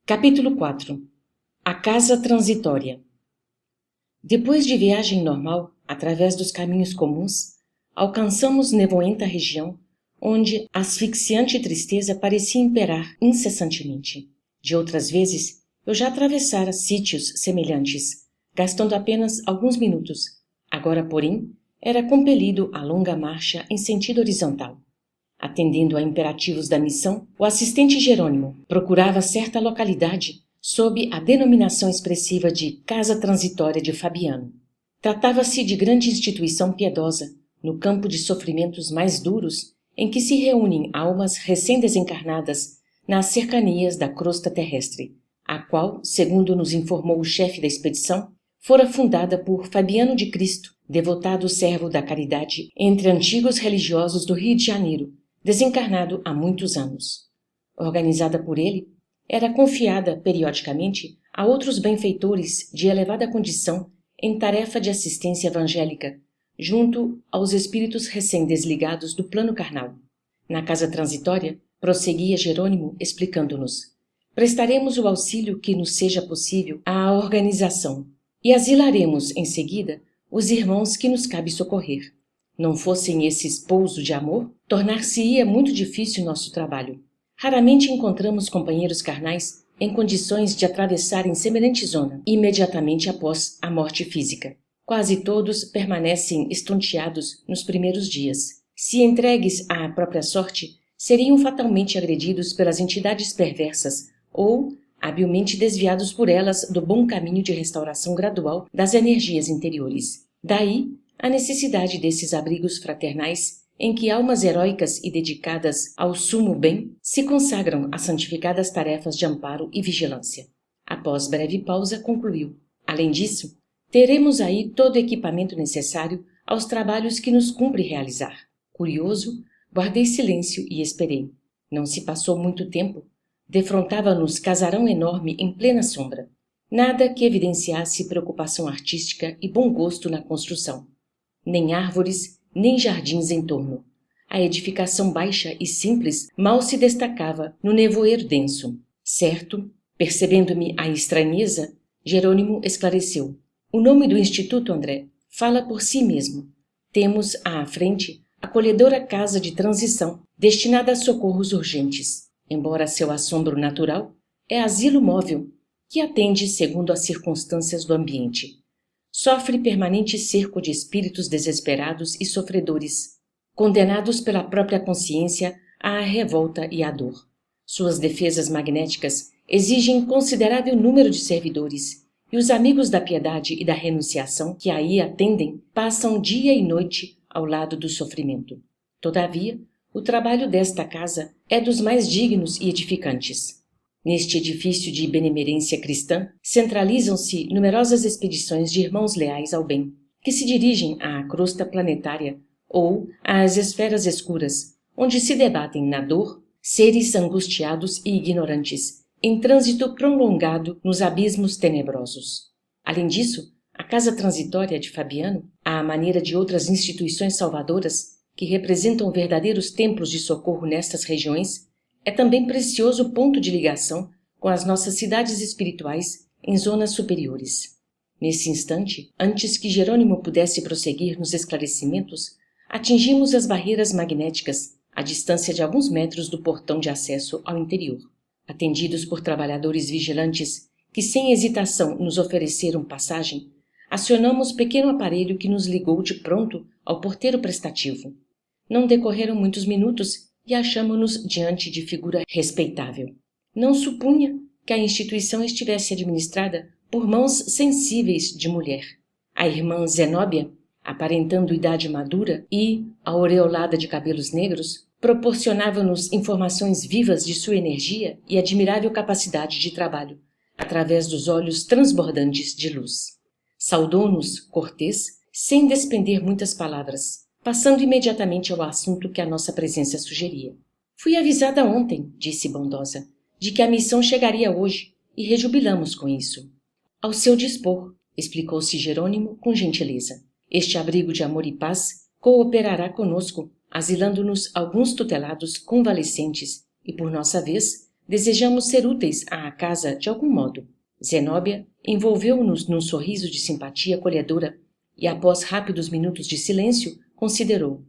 Capítulo 4. A casa transitória. Depois de viagem normal, através dos caminhos comuns, alcançamos nevoenta região, onde a asfixiante tristeza parecia imperar incessantemente. De outras vezes, eu já atravessara sítios semelhantes, gastando apenas alguns minutos. Agora, porém, era compelido à longa marcha em sentido horizontal. Atendendo a imperativos da missão, o assistente Jerônimo procurava certa localidade sob a denominação expressiva de Casa Transitória de Fabiano. Tratava-se de grande instituição piedosa, no campo de sofrimentos mais duros, em que se reúnem almas recém-desencarnadas nas cercanias da crosta terrestre, a qual, segundo nos informou o chefe da expedição, fora fundada por Fabiano de Cristo, devotado servo da caridade entre antigos religiosos do Rio de Janeiro, desencarnado há muitos anos. Organizada por ele, era confiada periodicamente a outros benfeitores de elevada condição em tarefa de assistência evangélica, junto aos espíritos recém-desligados do plano carnal. Na casa transitória, prosseguia Jerônimo explicando-nos: prestaremos o auxílio que nos seja possível à organização e asilaremos, em seguida, os irmãos que nos cabe socorrer. Não fossem esses pouso de amor, tornar-se-ia muito difícil nosso trabalho. Raramente encontramos companheiros carnais em condições de atravessarem semelhante zona imediatamente após a morte física. Quase todos permanecem estonteados nos primeiros dias. Se entregues à própria sorte, seriam fatalmente agredidos pelas entidades perversas ou habilmente desviados por elas do bom caminho de restauração gradual das energias interiores. Daí a necessidade desses abrigos fraternais em que almas heróicas e dedicadas ao sumo bem se consagram às santificadas tarefas de amparo e vigilância. Após breve pausa, concluiu: além disso, teremos aí todo o equipamento necessário aos trabalhos que nos cumpre realizar. Curioso, guardei silêncio e esperei. Não se passou muito tempo. Defrontava-nos casarão enorme em plena sombra. Nada que evidenciasse preocupação artística e bom gosto na construção. Nem árvores, nem jardins em torno. A edificação baixa e simples mal se destacava no nevoeiro denso. Certo, percebendo-me a estranheza, Jerônimo esclareceu: o nome do Instituto, André, fala por si mesmo. Temos à frente a acolhedora casa de transição, destinada a socorros urgentes. Embora seu assombro natural, é asilo móvel, que atende segundo as circunstâncias do ambiente. Sofre permanente cerco de espíritos desesperados e sofredores, condenados pela própria consciência à revolta e à dor. Suas defesas magnéticas exigem considerável número de servidores, e os amigos da piedade e da renunciação que aí atendem passam dia e noite ao lado do sofrimento. Todavia, o trabalho desta casa é dos mais dignos e edificantes. Neste edifício de benemerência cristã, centralizam-se numerosas expedições de irmãos leais ao bem, que se dirigem à crosta planetária ou às esferas escuras, onde se debatem na dor seres angustiados e ignorantes, em trânsito prolongado nos abismos tenebrosos. Além disso, a Casa Transitória de Fabiano, à maneira de outras instituições salvadoras, que representam verdadeiros templos de socorro nestas regiões, é também precioso ponto de ligação com as nossas cidades espirituais em zonas superiores. Nesse instante, antes que Jerônimo pudesse prosseguir nos esclarecimentos, atingimos as barreiras magnéticas, à distância de alguns metros do portão de acesso ao interior. Atendidos por trabalhadores vigilantes que sem hesitação nos ofereceram passagem, acionamos pequeno aparelho que nos ligou de pronto ao porteiro prestativo. Não decorreram muitos minutos e achamo-nos diante de figura respeitável. Não supunha que a instituição estivesse administrada por mãos sensíveis de mulher. A irmã Zenóbia, aparentando idade madura e aureolada de cabelos negros, proporcionava-nos informações vivas de sua energia e admirável capacidade de trabalho, através dos olhos transbordantes de luz. Saudou-nos, cortês, sem despender muitas palavras, passando imediatamente ao assunto que a nossa presença sugeria. Fui avisada ontem, disse bondosa, de que a missão chegaria hoje, e rejubilamos com isso. Ao seu dispor, explicou-se Jerônimo com gentileza. Este abrigo de amor e paz cooperará conosco, asilando-nos alguns tutelados convalescentes e, por nossa vez, desejamos ser úteis à casa de algum modo. Zenóbia envolveu-nos num sorriso de simpatia acolhedora e, após rápidos minutos de silêncio, considerou: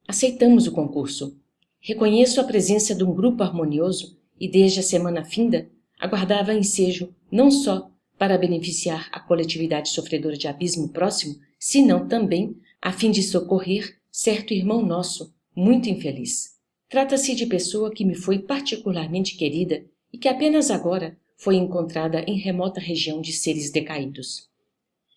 aceitamos o concurso. Reconheço a presença de um grupo harmonioso e, desde a semana finda, aguardava ensejo não só para beneficiar a coletividade sofredora de abismo próximo, senão também a fim de socorrer certo irmão nosso, muito infeliz. Trata-se de pessoa que me foi particularmente querida e que apenas agora foi encontrada em remota região de seres decaídos.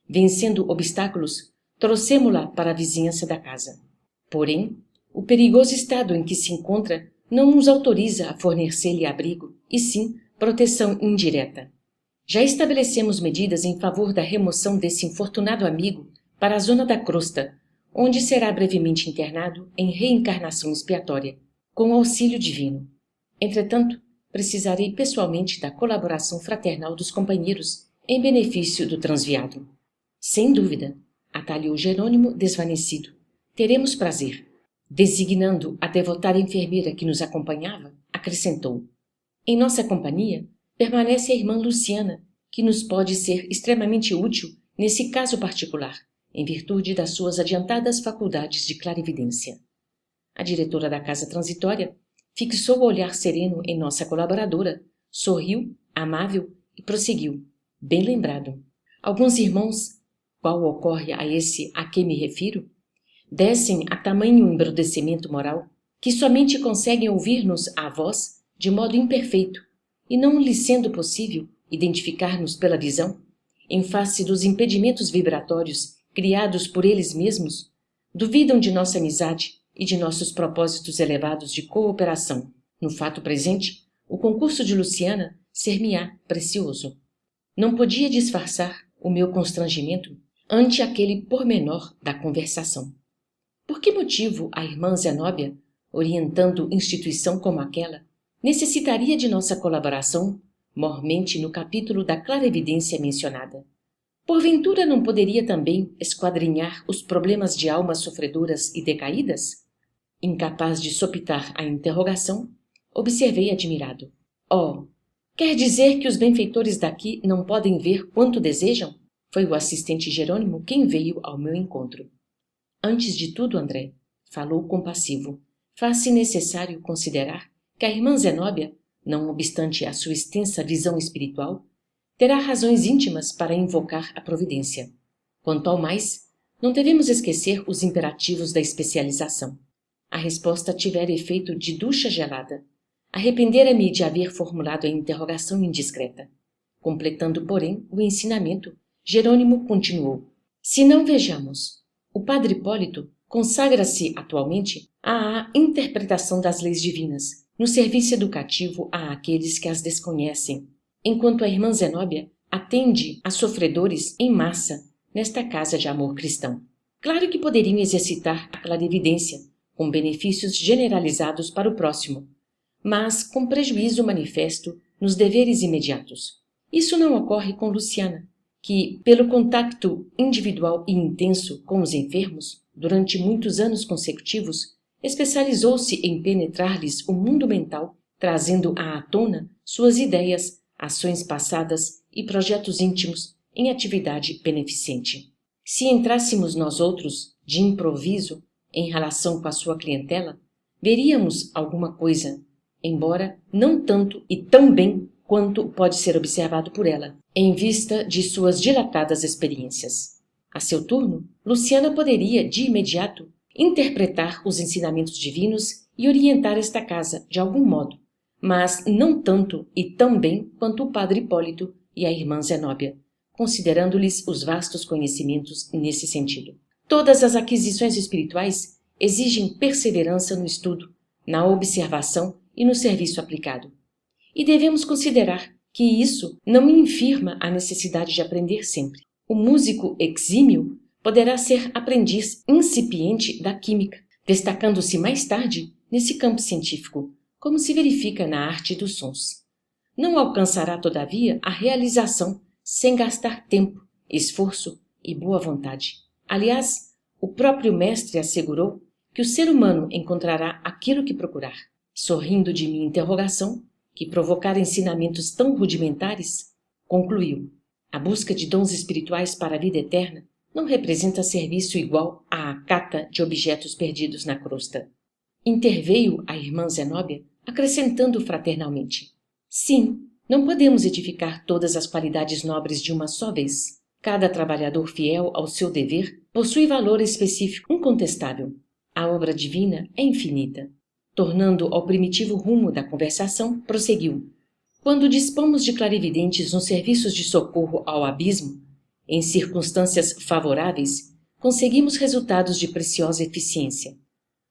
Vencendo obstáculos, trouxemo-la para a vizinhança da casa. Porém, o perigoso estado em que se encontra não nos autoriza a fornecer-lhe abrigo, e sim proteção indireta. Já estabelecemos medidas em favor da remoção desse infortunado amigo para a zona da crosta, onde será brevemente internado em reencarnação expiatória, com auxílio divino. Entretanto, precisarei pessoalmente da colaboração fraternal dos companheiros em benefício do transviado. Sem dúvida, atalhou Jerônimo desvanecido. Teremos prazer. Designando a devotada enfermeira que nos acompanhava, acrescentou: em nossa companhia permanece a irmã Luciana, que nos pode ser extremamente útil nesse caso particular, em virtude das suas adiantadas faculdades de clarividência. A diretora da casa transitória fixou o olhar sereno em nossa colaboradora, sorriu, amável, e prosseguiu: bem lembrado. Alguns irmãos, qual ocorre a esse a que me refiro, descem a tamanho embrutecimento moral que somente conseguem ouvir-nos a voz de modo imperfeito, e não lhes sendo possível identificar-nos pela visão, em face dos impedimentos vibratórios criados por eles mesmos, duvidam de nossa amizade e de nossos propósitos elevados de cooperação. No fato presente, o concurso de Luciana ser-me-á precioso. Não podia disfarçar o meu constrangimento ante aquele pormenor da conversação. Por que motivo a irmã Zenóbia, orientando instituição como aquela, necessitaria de nossa colaboração, mormente no capítulo da clarevidência mencionada? Porventura não poderia também esquadrinhar os problemas de almas sofredoras e decaídas? Incapaz de sopitar a interrogação, observei admirado: oh, quer dizer que os benfeitores daqui não podem ver quanto desejam? Foi o assistente Jerônimo quem veio ao meu encontro. Antes de tudo, André, falou compassivo, faz-se necessário considerar que a irmã Zenóbia, não obstante a sua extensa visão espiritual, terá razões íntimas para invocar a providência. Quanto ao mais, não devemos esquecer os imperativos da especialização. A resposta tivera efeito de ducha gelada. Arrependera-me de haver formulado a interrogação indiscreta. Completando, porém, o ensinamento, Jerônimo continuou: se não vejamos, o padre Hipólito consagra-se atualmente à interpretação das leis divinas, no serviço educativo a aqueles que as desconhecem, enquanto a irmã Zenóbia atende a sofredores em massa nesta casa de amor cristão. Claro que poderiam exercitar a clarividência, com benefícios generalizados para o próximo, mas com prejuízo manifesto nos deveres imediatos. Isso não ocorre com Luciana, que, pelo contacto individual e intenso com os enfermos, durante muitos anos consecutivos, especializou-se em penetrar-lhes o mundo mental, trazendo à tona suas ideias, ações passadas e projetos íntimos em atividade beneficente. Se entrássemos nós outros, de improviso, em relação com a sua clientela, veríamos alguma coisa, embora não tanto e tão bem quanto pode ser observado por ela, em vista de suas dilatadas experiências. A seu turno, Luciana poderia, de imediato, interpretar os ensinamentos divinos e orientar esta casa de algum modo, mas não tanto e tão bem quanto o padre Hipólito e a irmã Zenóbia, considerando-lhes os vastos conhecimentos nesse sentido. Todas as aquisições espirituais exigem perseverança no estudo, na observação e no serviço aplicado. E devemos considerar que isso não infirma a necessidade de aprender sempre. O músico exímio poderá ser aprendiz incipiente da química, destacando-se mais tarde nesse campo científico, como se verifica na arte dos sons. Não alcançará, todavia, a realização sem gastar tempo, esforço e boa vontade. Aliás, o próprio mestre assegurou que o ser humano encontrará aquilo que procurar. Sorrindo de minha interrogação, que provocara ensinamentos tão rudimentares, concluiu: a busca de dons espirituais para a vida eterna não representa serviço igual à cata de objetos perdidos na crosta. Interveio a irmã Zenóbia, acrescentando fraternalmente: sim, não podemos edificar todas as qualidades nobres de uma só vez. Cada trabalhador fiel ao seu dever possui valor específico incontestável. A obra divina é infinita. Tornando ao primitivo rumo da conversação, prosseguiu: quando dispomos de clarividentes nos serviços de socorro ao abismo, em circunstâncias favoráveis, conseguimos resultados de preciosa eficiência.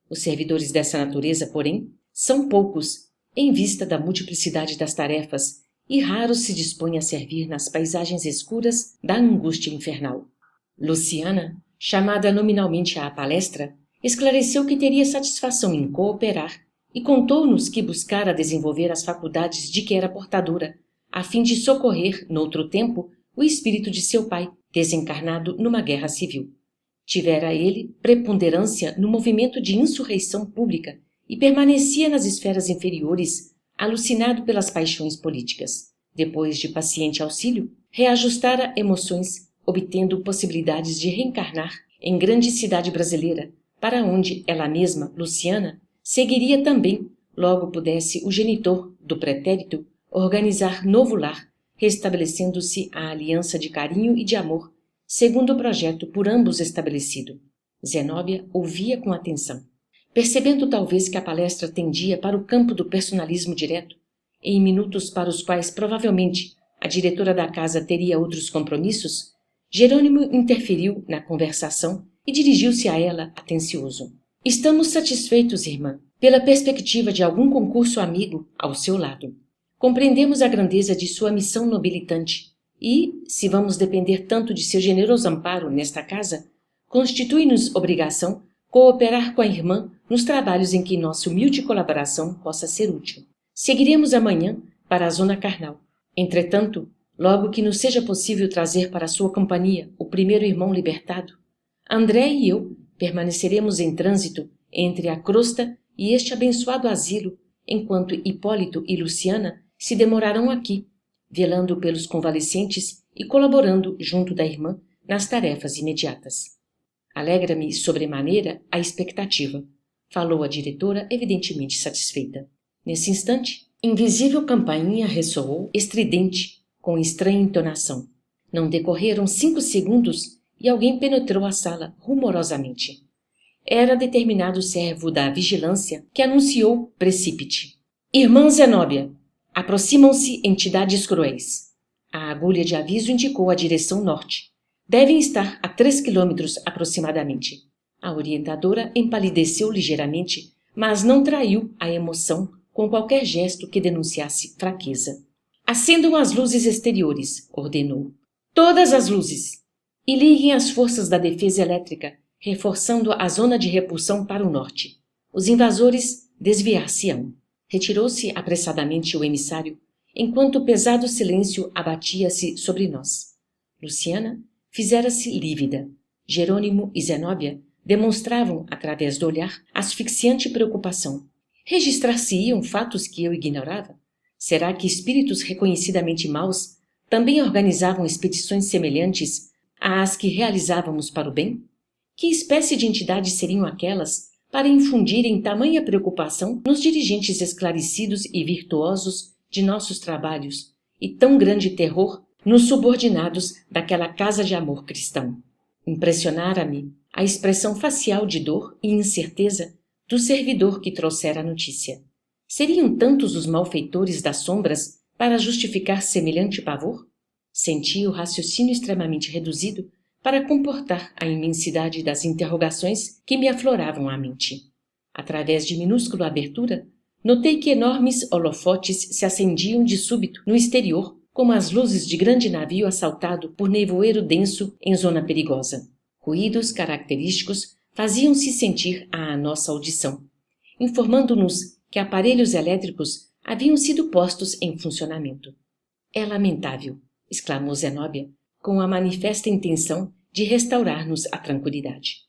Os servidores dessa natureza, porém, são poucos, em vista da multiplicidade das tarefas, e raros se dispõem a servir nas paisagens escuras da angústia infernal. Luciana, chamada nominalmente à palestra, esclareceu que teria satisfação em cooperar e contou-nos que buscara desenvolver as faculdades de que era portadora, a fim de socorrer, noutro tempo, o espírito de seu pai, desencarnado numa guerra civil. Tivera ele preponderância no movimento de insurreição pública e permanecia nas esferas inferiores, alucinado pelas paixões políticas. Depois de paciente auxílio, reajustara emoções, obtendo possibilidades de reencarnar em grande cidade brasileira, para onde ela mesma, Luciana, seguiria também, logo pudesse o genitor do pretérito organizar novo lar, restabelecendo-se a aliança de carinho e de amor, segundo o projeto por ambos estabelecido. Zenóbia ouvia com atenção. Percebendo talvez que a palestra tendia para o campo do personalismo direto, em minutos para os quais provavelmente a diretora da casa teria outros compromissos, Jerônimo interferiu na conversação e dirigiu-se a ela atencioso. Estamos satisfeitos, irmã, pela perspectiva de algum concurso amigo ao seu lado. Compreendemos a grandeza de sua missão nobilitante e, se vamos depender tanto de seu generoso amparo nesta casa, constitui-nos obrigação cooperar com a irmã nos trabalhos em que nossa humilde colaboração possa ser útil. Seguiremos amanhã para a zona carnal. Entretanto, logo que nos seja possível trazer para sua companhia o primeiro irmão libertado, André e eu permaneceremos em trânsito entre a crosta e este abençoado asilo, enquanto Hipólito e Luciana se demorarão aqui, velando pelos convalescentes e colaborando junto da irmã nas tarefas imediatas. Alegra-me sobremaneira a expectativa, falou a diretora, evidentemente satisfeita. Nesse instante, invisível campainha ressoou estridente, com estranha entonação. Não decorreram 5 segundos e alguém penetrou a sala rumorosamente. Era determinado servo da vigilância que anunciou precípite. Irmã Zenóbia, aproximam-se entidades cruéis. A agulha de aviso indicou a direção norte. Devem estar a 3 quilômetros aproximadamente. A orientadora empalideceu ligeiramente, mas não traiu a emoção com qualquer gesto que denunciasse fraqueza. Acendam as luzes exteriores, ordenou. Todas as luzes! E liguem as forças da defesa elétrica, reforçando a zona de repulsão para o norte. Os invasores desviar-se-ão. Retirou-se apressadamente o emissário, enquanto o pesado silêncio abatia-se sobre nós. Luciana fizera-se lívida. Jerônimo e Zenóbia demonstravam, através do olhar, asfixiante preocupação. Registrar-se-iam fatos que eu ignorava? Será que espíritos reconhecidamente maus também organizavam expedições semelhantes às que realizávamos para o bem? Que espécie de entidades seriam aquelas para infundirem tamanha preocupação nos dirigentes esclarecidos e virtuosos de nossos trabalhos e tão grande terror nos subordinados daquela casa de amor cristão? Impressionara-me a expressão facial de dor e incerteza do servidor que trouxera a notícia. Seriam tantos os malfeitores das sombras para justificar semelhante pavor? Senti o raciocínio extremamente reduzido para comportar a imensidade das interrogações que me afloravam à mente. Através de minúscula abertura, notei que enormes holofotes se acendiam de súbito no exterior, como as luzes de grande navio assaltado por nevoeiro denso em zona perigosa. Ruídos característicos faziam-se sentir à nossa audição, informando-nos que aparelhos elétricos haviam sido postos em funcionamento. É lamentável, exclamou Zenóbia, com a manifesta intenção de restaurar-nos a tranquilidade,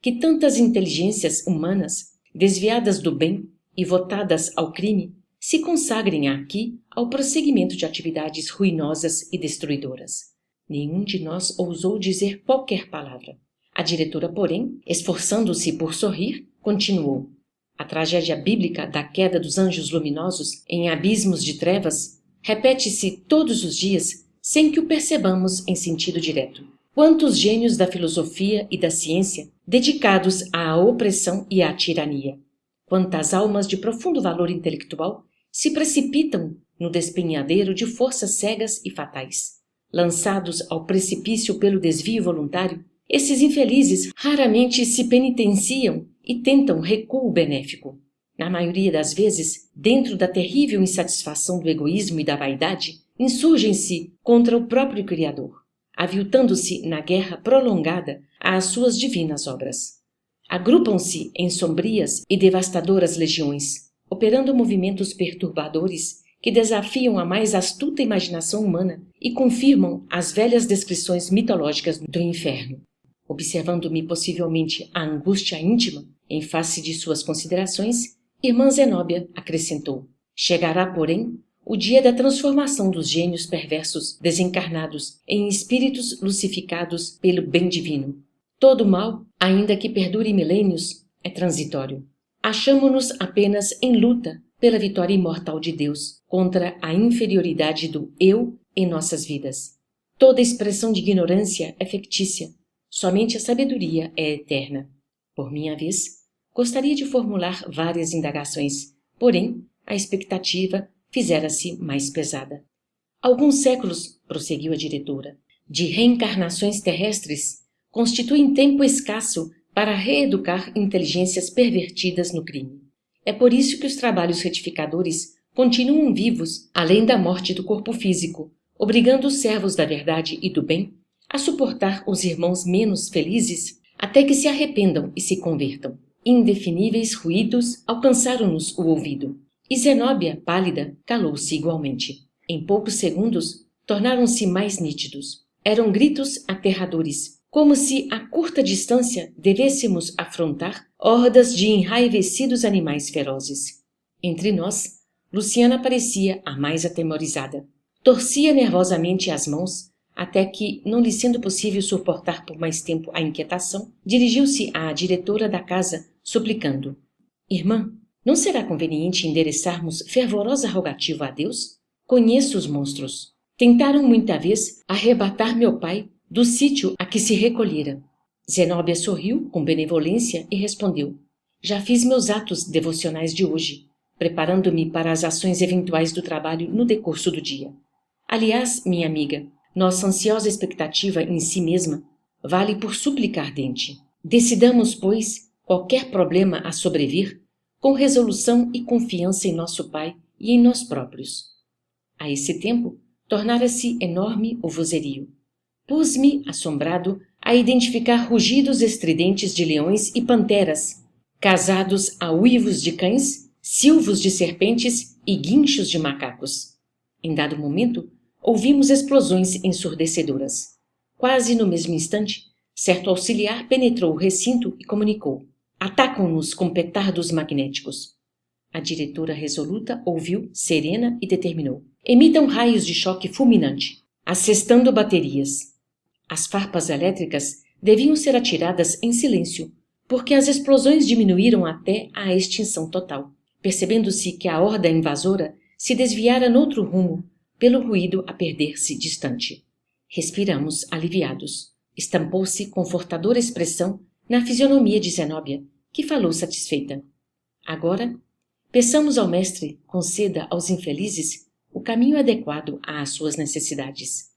que tantas inteligências humanas, desviadas do bem e votadas ao crime, se consagrem aqui ao prosseguimento de atividades ruinosas e destruidoras. Nenhum de nós ousou dizer qualquer palavra. A diretora, porém, esforçando-se por sorrir, continuou. A tragédia bíblica da queda dos anjos luminosos em abismos de trevas repete-se todos os dias sem que o percebamos em sentido direto. Quantos gênios da filosofia e da ciência dedicados à opressão e à tirania! Quantas almas de profundo valor intelectual se precipitam no despenhadeiro de forças cegas e fatais. Lançados ao precipício pelo desvio voluntário, esses infelizes raramente se penitenciam e tentam recuo benéfico. Na maioria das vezes, dentro da terrível insatisfação do egoísmo e da vaidade, insurgem-se contra o próprio Criador, aviltando-se na guerra prolongada às suas divinas obras. Agrupam-se em sombrias e devastadoras legiões, operando movimentos perturbadores que desafiam a mais astuta imaginação humana e confirmam as velhas descrições mitológicas do inferno. Observando-me possivelmente a angústia íntima em face de suas considerações, irmã Zenóbia acrescentou: chegará, porém, o dia da transformação dos gênios perversos desencarnados em espíritos lucificados pelo bem divino. Todo mal, ainda que perdure milênios, é transitório. Achamo-nos apenas em luta pela vitória imortal de Deus contra a inferioridade do eu em nossas vidas. Toda expressão de ignorância é fictícia, somente a sabedoria é eterna. Por minha vez, gostaria de formular várias indagações, porém, a expectativa fizera-se mais pesada. Alguns séculos, prosseguiu a diretora, de reencarnações terrestres constituem tempo escasso para reeducar inteligências pervertidas no crime. É por isso que os trabalhos retificadores continuam vivos além da morte do corpo físico, obrigando os servos da verdade e do bem a suportar os irmãos menos felizes até que se arrependam e se convertam. Indefiníveis ruídos alcançaram-nos o ouvido, e Zenóbia, pálida, calou-se igualmente. Em poucos segundos, tornaram-se mais nítidos. Eram gritos aterradores, como se a curta distância devêssemos afrontar hordas de enraivecidos animais ferozes. Entre nós, Luciana parecia a mais atemorizada. Torcia nervosamente as mãos, até que, não lhe sendo possível suportar por mais tempo a inquietação, dirigiu-se à diretora da casa, suplicando: Irmã, não será conveniente endereçarmos fervorosa rogativa a Deus? Conheço os monstros. Tentaram muita vez arrebatar meu pai do sítio a que se recolhera. Zenóbia sorriu com benevolência e respondeu: já fiz meus atos devocionais de hoje, preparando-me para as ações eventuais do trabalho no decurso do dia. Aliás, minha amiga, nossa ansiosa expectativa em si mesma vale por súplica ardente. Decidamos, pois, qualquer problema a sobrevir com resolução e confiança em nosso Pai e em nós próprios. A esse tempo, tornara-se enorme o vozerio. Pus-me, assombrado, a identificar rugidos estridentes de leões e panteras, casados a uivos de cães, silvos de serpentes e guinchos de macacos. Em dado momento, ouvimos explosões ensurdecedoras. Quase no mesmo instante, certo auxiliar penetrou o recinto e comunicou: atacam-nos com petardos magnéticos. A diretora resoluta ouviu, serena, e determinou: emitam raios de choque fulminante, assestando baterias. As farpas elétricas deviam ser atiradas em silêncio, porque as explosões diminuíram até a extinção total, percebendo-se que a horda invasora se desviara noutro rumo, pelo ruído a perder-se distante. Respiramos aliviados. Estampou-se confortadora expressão na fisionomia de Zenóbia, que falou satisfeita. Agora, peçamos ao mestre conceda aos infelizes o caminho adequado às suas necessidades.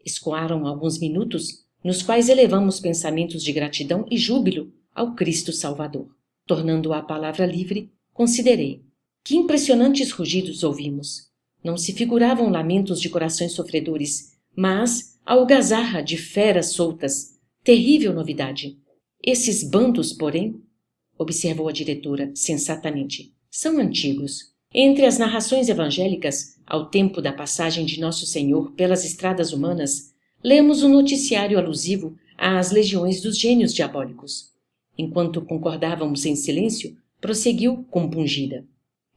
Escoaram alguns minutos, nos quais elevamos pensamentos de gratidão e júbilo ao Cristo Salvador. Tornando a palavra livre, considerei: que impressionantes rugidos ouvimos! Não se figuravam lamentos de corações sofredores, mas a algazarra de feras soltas. Terrível novidade! Esses bandos, porém, observou a diretora sensatamente, são antigos. Entre as narrações evangélicas, ao tempo da passagem de Nosso Senhor pelas estradas humanas, lemos um noticiário alusivo às legiões dos gênios diabólicos. Enquanto concordávamos em silêncio, prosseguiu compungida: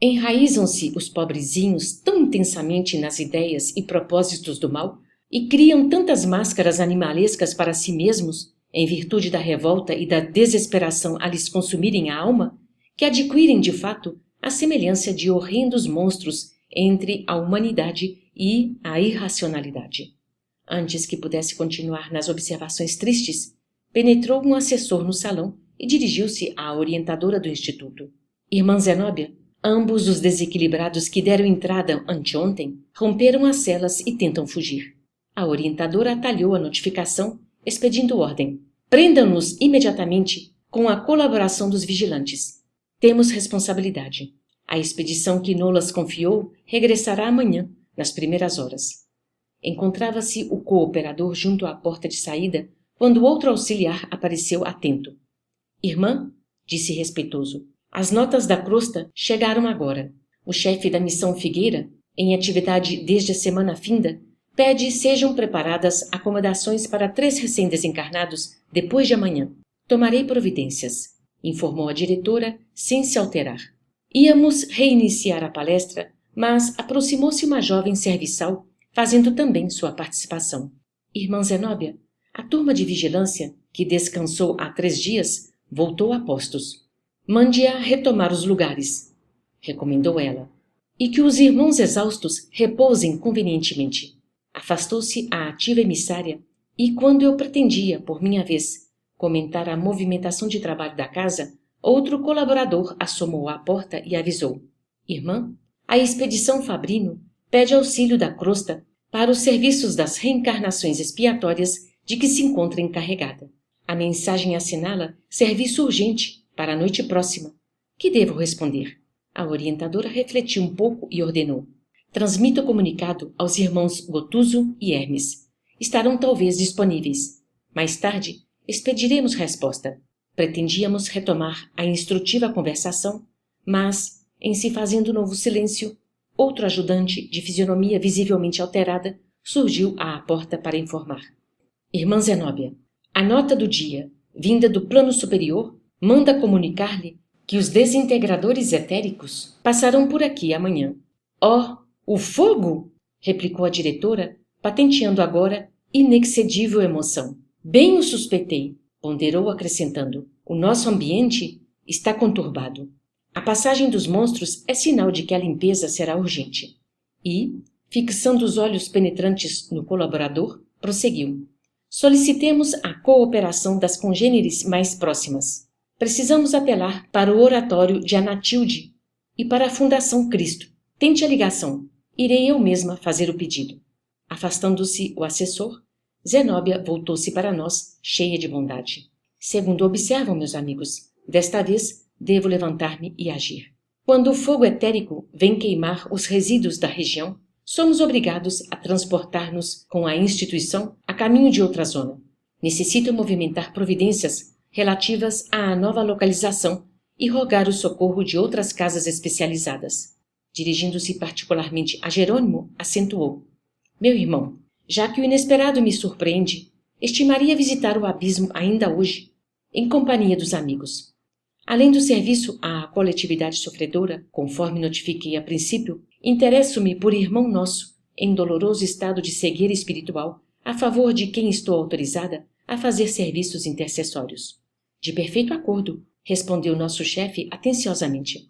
Enraizam-se os pobrezinhos tão intensamente nas ideias e propósitos do mal e criam tantas máscaras animalescas para si mesmos, em virtude da revolta e da desesperação a lhes consumirem a alma, que adquirem, de fato, a semelhança de horrendos monstros entre a humanidade e a irracionalidade. Antes que pudesse continuar nas observações tristes, penetrou um assessor no salão e dirigiu-se à orientadora do instituto. Irmã Zenóbia, ambos os desequilibrados que deram entrada anteontem romperam as celas e tentam fugir. A orientadora atalhou a notificação, expedindo ordem. Prendam-nos imediatamente com a colaboração dos vigilantes. Temos responsabilidade. A expedição que Nolas confiou regressará amanhã, nas primeiras horas. Encontrava-se o cooperador junto à porta de saída quando outro auxiliar apareceu atento. Irmã, disse respeitoso, as notas da crosta chegaram agora. O chefe da missão Figueira, em atividade desde a semana finda, pede sejam preparadas acomodações para 3 recém-desencarnados depois de amanhã. Tomarei providências, informou a diretora, sem se alterar. Íamos reiniciar a palestra, mas aproximou-se uma jovem serviçal, fazendo também sua participação. Irmã Zenóbia, a turma de vigilância, que descansou há 3 dias, voltou a postos. Mande-a retomar os lugares, recomendou ela, e que os irmãos exaustos repousem convenientemente. Afastou-se a ativa emissária e, quando eu pretendia, por minha vez, comentar a movimentação de trabalho da casa, outro colaborador assomou à porta e avisou. Irmã, a expedição Fabrino pede auxílio da crosta para os serviços das reencarnações expiatórias de que se encontra encarregada. A mensagem assinala serviço urgente para a noite próxima. Que devo responder? A orientadora refletiu um pouco e ordenou. Transmita o comunicado aos irmãos Gotuso e Hermes. Estarão talvez disponíveis. Mais tarde, expediremos resposta. Pretendíamos retomar a instrutiva conversação, mas, em se fazendo novo silêncio, outro ajudante, de fisionomia visivelmente alterada, surgiu à porta para informar. Irmã Zenóbia, a nota do dia, vinda do plano superior, manda comunicar-lhe que os desintegradores etéricos passarão por aqui amanhã. Oh, o fogo! Replicou a diretora, patenteando agora inexcedível emoção. Bem o suspeitei, ponderou acrescentando. O nosso ambiente está conturbado. A passagem dos monstros é sinal de que a limpeza será urgente. E, fixando os olhos penetrantes no colaborador, prosseguiu. Solicitemos a cooperação das congêneres mais próximas. Precisamos apelar para o oratório de Anatilde e para a Fundação Cristo. Tente a ligação. Irei eu mesma fazer o pedido. Afastando-se o assessor, Zenóbia voltou-se para nós, cheia de bondade. Segundo observam, meus amigos, desta vez devo levantar-me e agir. Quando o fogo etérico vem queimar os resíduos da região, somos obrigados a transportar-nos com a instituição a caminho de outra zona. Necessito movimentar providências relativas à nova localização e rogar o socorro de outras casas especializadas. Dirigindo-se particularmente a Jerônimo, acentuou. Meu irmão, já que o inesperado me surpreende, estimaria visitar o abismo ainda hoje, em companhia dos amigos. Além do serviço à coletividade sofredora, conforme notifiquei a princípio, interesso-me por irmão nosso, em doloroso estado de cegueira espiritual, a favor de quem estou autorizada a fazer serviços intercessórios. De perfeito acordo, respondeu nosso chefe atenciosamente.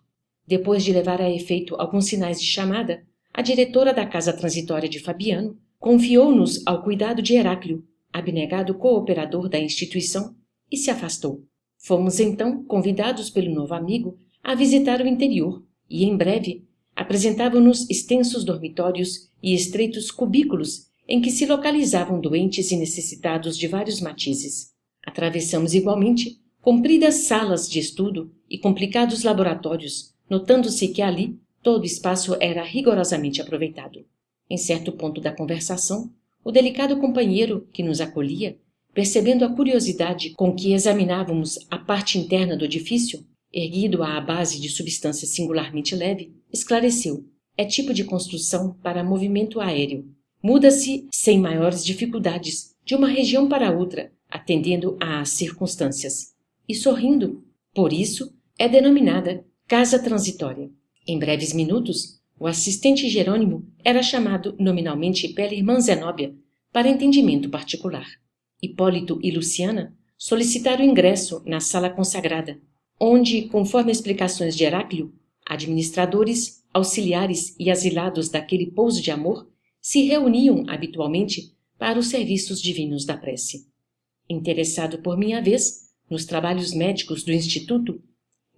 Depois de levar a efeito alguns sinais de chamada, a diretora da casa transitória de Fabiano confiou-nos ao cuidado de Heráclio, abnegado cooperador da instituição, e se afastou. Fomos então convidados pelo novo amigo a visitar o interior e, em breve, apresentavam-nos extensos dormitórios e estreitos cubículos em que se localizavam doentes e necessitados de vários matizes. Atravessamos igualmente compridas salas de estudo e complicados laboratórios, notando-se que ali todo o espaço era rigorosamente aproveitado. Em certo ponto da conversação, o delicado companheiro que nos acolhia, percebendo a curiosidade com que examinávamos a parte interna do edifício, erguido à base de substância singularmente leve, esclareceu. É tipo de construção para movimento aéreo. Muda-se sem maiores dificuldades de uma região para outra, atendendo às circunstâncias. E sorrindo, por isso, é denominada casa transitória. Em breves minutos, o assistente Jerônimo era chamado nominalmente pela irmã Zenóbia para entendimento particular. Hipólito e Luciana solicitaram ingresso na sala consagrada, onde, conforme explicações de Heráclio, administradores, auxiliares e asilados daquele pouso de amor se reuniam habitualmente para os serviços divinos da prece. Interessado por minha vez nos trabalhos médicos do Instituto,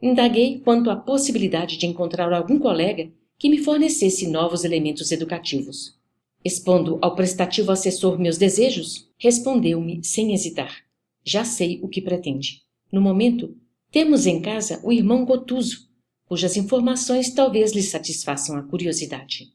indaguei quanto à possibilidade de encontrar algum colega que me fornecesse novos elementos educativos. Expondo ao prestativo assessor meus desejos, respondeu-me sem hesitar: já sei o que pretende. No momento, temos em casa o irmão Gotuso, cujas informações talvez lhe satisfaçam a curiosidade.